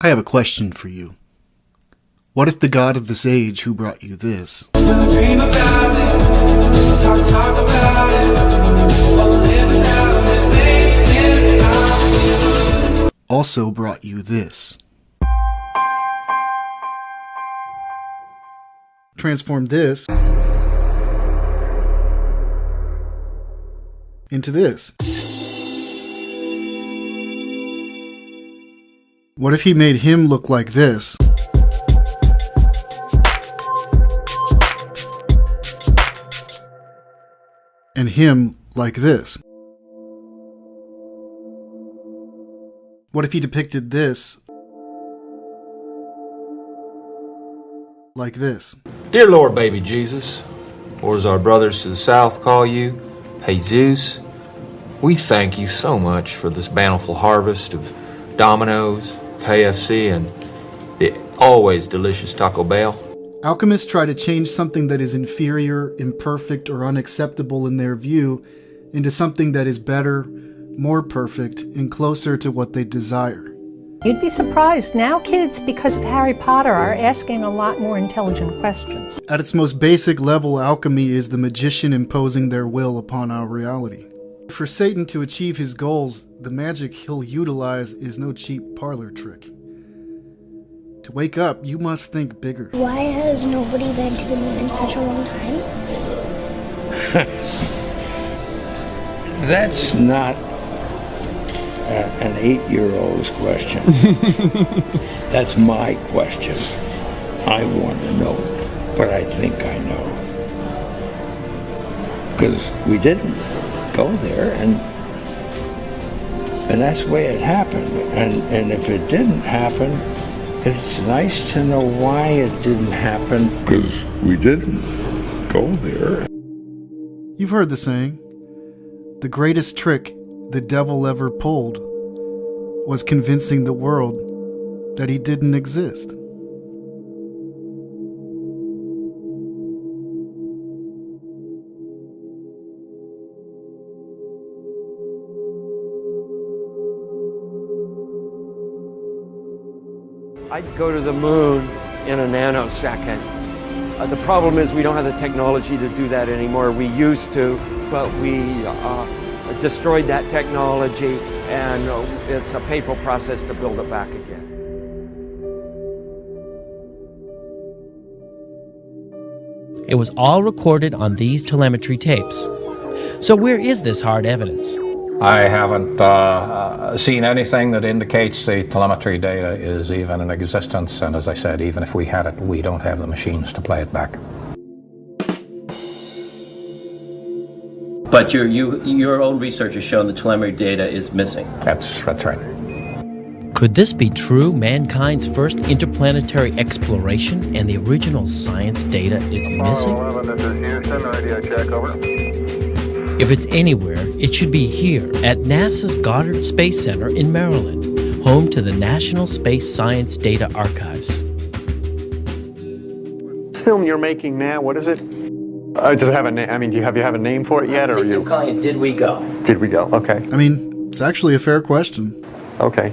I have a question for you. What if the God of this age who brought you this also brought you this? Transform this into this. What if he made him look like this? And him like this? What if he depicted this like this? Dear Lord baby Jesus, or as our brothers to the south call you, Jesus, we thank you so much for this bountiful harvest of Domino's, KFC, and the always delicious Taco Bell. Alchemists try to change something that is inferior, imperfect, or unacceptable in their view into something that is better, more perfect, and closer to what they desire. You'd be surprised. Now kids, because of Harry Potter, are asking a lot more intelligent questions. At its most basic level, alchemy is the magician imposing their will upon our reality. For Satan to achieve his goals, the magic he'll utilize is no cheap parlor trick. To wake up, you must think bigger. Why has nobody been to the moon in such a long time? That's not an 8-year-old's question. That's my question. I want to know what I think I know. Because we didn't go there, and that's the way it happened. And if it didn't happen, it's nice to know why it didn't happen. Because we didn't go there. You've heard the saying, the greatest trick the devil ever pulled was convincing the world that he didn't exist. I'd go to the moon in a nanosecond. The problem is we don't have the technology to do that anymore. We used to, but we destroyed that technology, and it's a painful process to build it back again. It was all recorded on these telemetry tapes. So where is this hard evidence? I haven't seen anything that indicates the telemetry data is even in existence, and as I said, even if we had it, we don't have the machines to play it back. But your own research has shown the telemetry data is missing. That's right. Could this be true? Mankind's first interplanetary exploration and the original science data is missing? 11, this is Houston, radio check, over. If it's anywhere, it should be here at NASA's Goddard Space Center in Maryland, home to the National Space Science Data Archives. This film you're making now, what is it? Does it have a name? I mean, do you have a name for it yet, or are you calling it Did We Go? Did We Go? Okay. I mean, it's actually a fair question. Okay.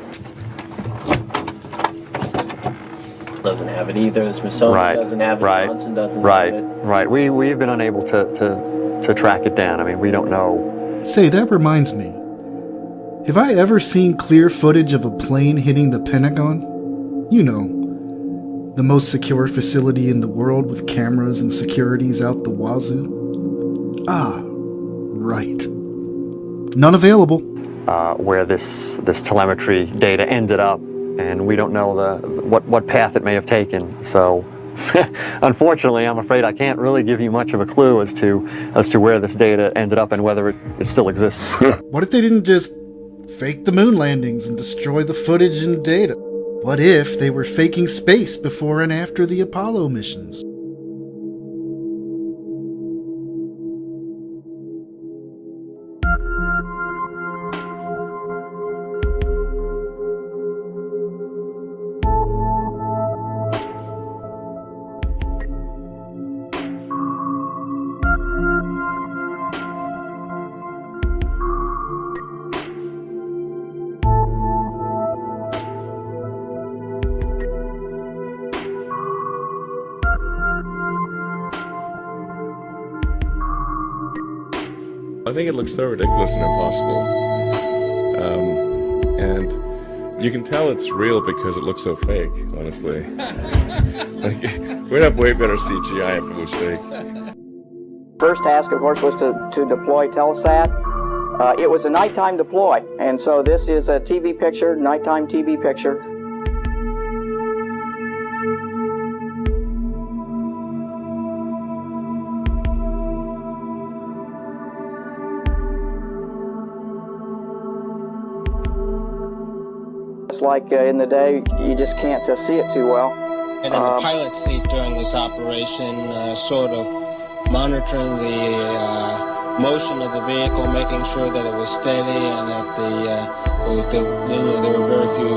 Doesn't have it either. The Smithsonian doesn't have it. Johnson doesn't have it. Right. We've been unable to track it down. I mean, we don't know. Say, that reminds me. Have I ever seen clear footage of a plane hitting the Pentagon? You know, the most secure facility in the world with cameras and securities out the wazoo? Ah, right. None available. Where this telemetry data ended up, and we don't know what path it may have taken. So, unfortunately, I'm afraid I can't really give you much of a clue as to where this data ended up and whether it still exists. What if they didn't just fake the moon landings and destroy the footage and data? What if they were faking space before and after the Apollo missions? I think it looks so ridiculous and impossible. And you can tell it's real because it looks so fake, honestly. Like, we'd have way better CGI if it was fake. First task, of course, was to deploy Telesat. It was a nighttime deploy, and so this is a TV picture, nighttime TV picture. It's like in the day, you just can't see it too well. And in the pilot seat during this operation, sort of monitoring the motion of the vehicle, making sure that it was steady and that there were very few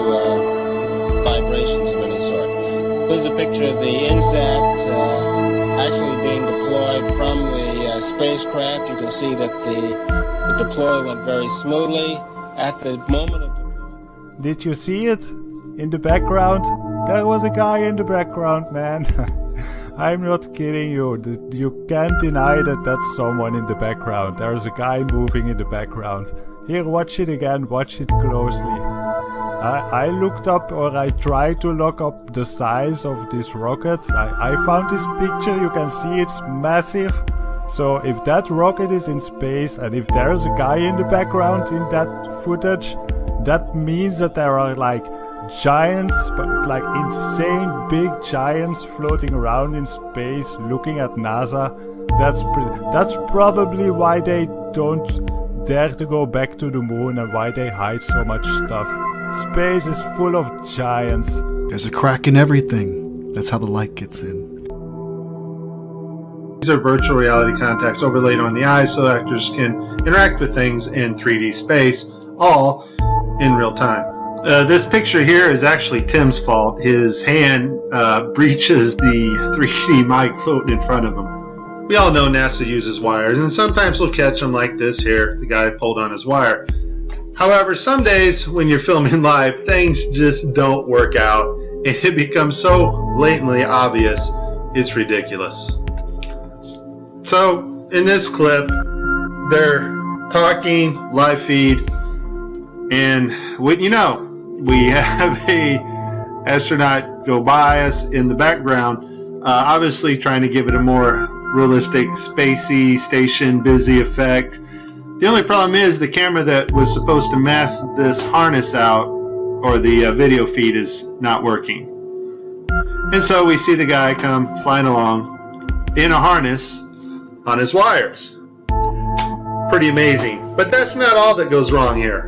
vibrations of any sort. Here's a picture of the INSAT actually being deployed from the spacecraft. You can see that the deploy went very smoothly. At the moment of Did you see it? In the background? There was a guy in the background, man. I'm not kidding you. You can't deny that that's someone in the background. There's a guy moving in the background. Here, watch it again. Watch it closely. I looked up, or I tried to look up the size of this rocket. I found this picture. You can see it's massive. So if that rocket is in space and if there's a guy in the background in that footage, that means that there are like giants, but like insane big giants floating around in space looking at NASA. That's probably why they don't dare to go back to the moon and why they hide so much stuff. Space is full of giants. There's a crack in everything. That's how the light gets in. These are virtual reality contacts overlaid on the eyes so actors can interact with things in 3D space, all in real time. This picture here is actually Tim's fault. His hand breaches the 3D mic floating in front of him. We all know NASA uses wires, and sometimes we'll catch them like this here. The guy pulled on his wire. However, some days when you're filming live, things just don't work out, and it becomes so blatantly obvious, it's ridiculous. So, in this clip, they're talking, live feed, and wouldn't you know, we have a astronaut go by us in the background, obviously trying to give it a more realistic, spacey, station busy effect. The only problem is the camera that was supposed to mask this harness out, or the video feed, is not working. And so we see the guy come flying along in a harness on his wires. Pretty amazing. But that's not all that goes wrong here.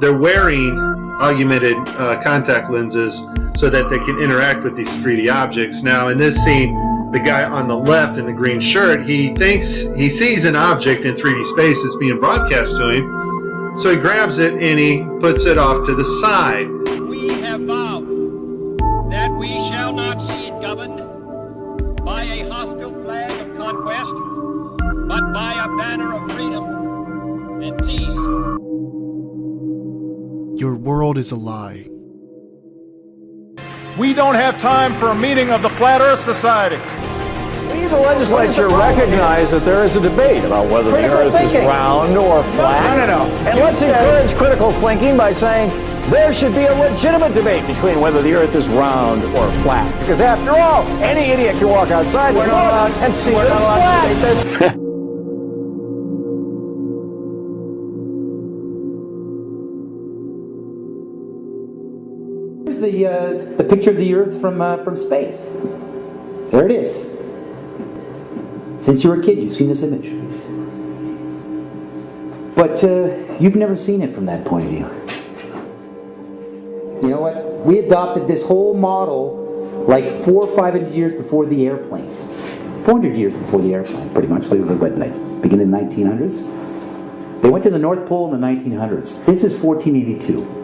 They're wearing augmented contact lenses so that they can interact with these 3D objects. Now in this scene, the guy on the left in the green shirt, he thinks he sees an object in 3D space that's being broadcast to him, so he grabs it and he puts it off to the side. We have vowed that we shall not see it governed by a hostile flag of conquest, but by a banner of freedom and peace. Your world is a lie. We don't have time for a meeting of the Flat Earth Society. We need the legislature recognize that there is a debate about whether the Earth is round or flat. No. And let's encourage critical thinking by saying there should be a legitimate debate between whether the Earth is round or flat. Because after all, any idiot can walk outside and see that it's flat. Here's the picture of the Earth from space. There it is. Since you were a kid, you've seen this image. But you've never seen it from that point of view. You know what? We adopted this whole model like 400 or 500 years before the airplane. 400 years before the airplane, pretty much. Like beginning in the 1900s. They went to the North Pole in the 1900s. This is 1482.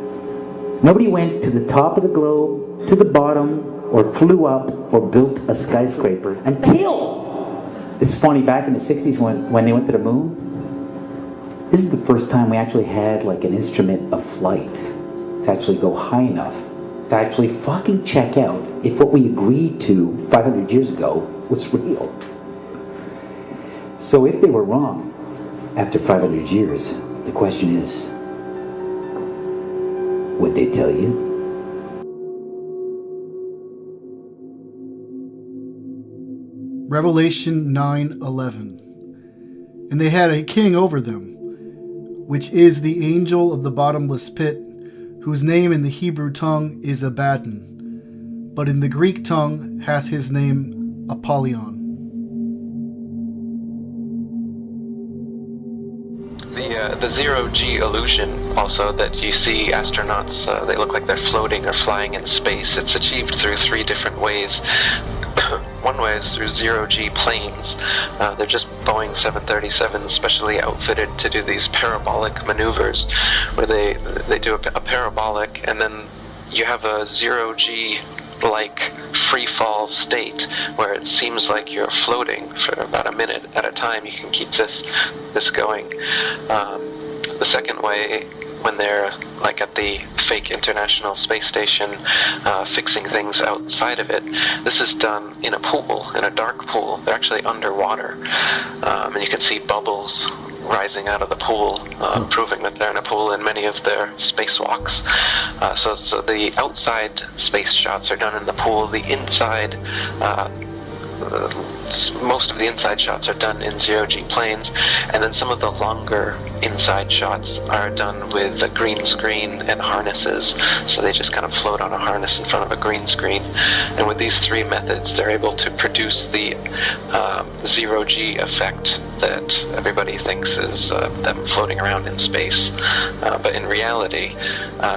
Nobody went to the top of the globe, to the bottom, or flew up, or built a skyscraper until... It's funny, back in the 60s when they went to the moon, this is the first time we actually had like an instrument of flight to actually go high enough to actually fucking check out if what we agreed to 500 years ago was real. So if they were wrong after 500 years, the question is, would they tell you? Revelation 9:11. And they had a king over them, which is the angel of the bottomless pit, whose name in the Hebrew tongue is Abaddon, but in the Greek tongue hath his name Apollyon. The zero-G illusion also that you see astronauts, they look like they're floating or flying in space. It's achieved through 3 different ways. One way is through zero-G planes. They're just Boeing 737s specially outfitted to do these parabolic maneuvers where they do a parabolic and then you have a zero-G like free fall state where it seems like you're floating for about a minute at a time. You can keep this going. The second way, when they're like at the fake International Space Station fixing things outside of it, this is done in a pool, in a dark pool. They're actually underwater, and you can see bubbles rising out of the pool, proving that they're in a pool in many of their spacewalks. So the outside space shots are done in the pool. The inside, most of the inside shots are done in zero-G planes, and then some of the longer inside shots are done with a green screen and harnesses. So they just kind of float on a harness in front of a green screen. And with these 3 methods, they're able to produce the zero-G effect that everybody thinks is them floating around in space. But in reality,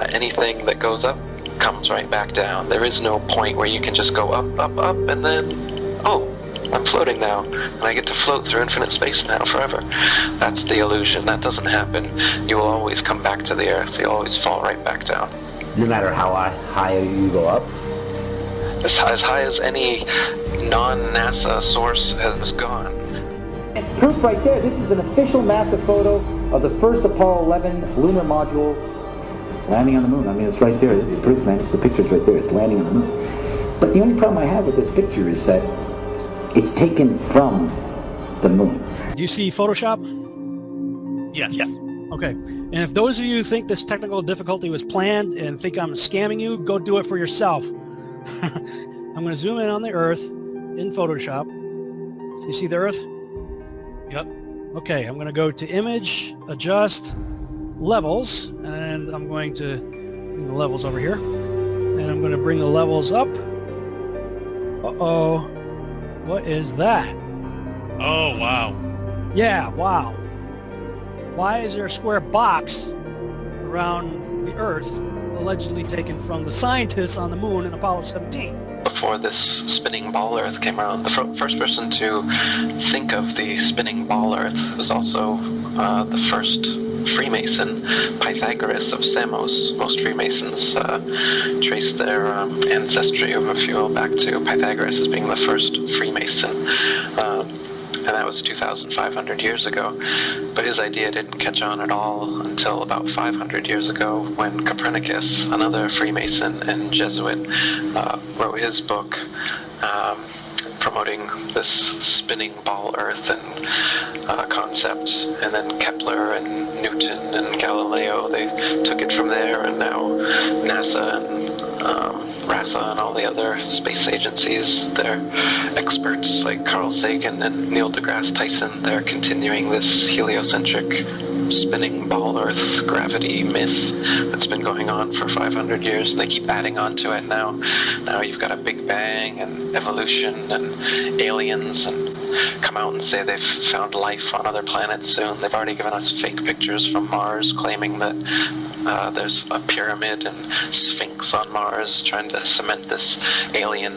anything that goes up comes right back down. There is no point where you can just go up, up, up, and then, oh, I'm floating now, and I get to float through infinite space now forever. That's the illusion. That doesn't happen. You will always come back to the Earth. You'll always fall right back down. No matter how high you go up? As high as any non-NASA source has gone. It's proof right there. This is an official NASA photo of the first Apollo 11 lunar module landing on the moon. I mean, it's right there. This is proof, man. It's the picture's right there. It's landing on the moon. But the only problem I have with this picture is that it's taken from the moon. Do you see Photoshop? Yes. Yeah. Okay. And if those of you think this technical difficulty was planned and think I'm scamming you, go do it for yourself. I'm going to zoom in on the Earth in Photoshop. You see the Earth? Yep. Okay, I'm going to go to Image, Adjust, Levels, and I'm going to bring the levels over here. And I'm going to bring the levels up. Uh-oh. What is that? Oh, wow. Yeah, wow. Why is there a square box around the Earth allegedly taken from the scientists on the moon in Apollo 17? Before this spinning ball Earth came around, the first person to think of the spinning ball Earth was also the first Freemason, Pythagoras of Samos. Most Freemasons trace their ancestry of a few back to Pythagoras as being the first Freemason. And that was 2,500 years ago. But his idea didn't catch on at all until about 500 years ago when Copernicus, another Freemason and Jesuit, wrote his book promoting this spinning ball Earth and concept. And then Kepler and Newton and Galileo, they took it from there, and now NASA and RASA and all the other space agencies, they're experts like Carl Sagan and Neil deGrasse Tyson. They're continuing this heliocentric spinning ball Earth gravity myth that's been going on for 500 years, and they keep adding on to it now. Now you've got a Big Bang and evolution and aliens, and come out and say they've found life on other planets soon. They've already given us fake pictures from Mars claiming that there's a pyramid and Sphinx on Mars, trying to cement this alien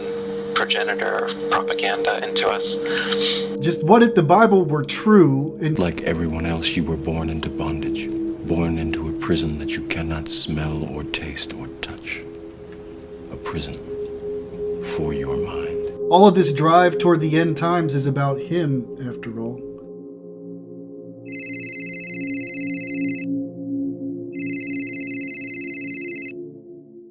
progenitor propaganda into us. Just what if the Bible were true? Like everyone else, you were born into bondage, born into a prison that you cannot smell or taste or touch. A prison for your mind. All of this drive toward the end times is about him, after all.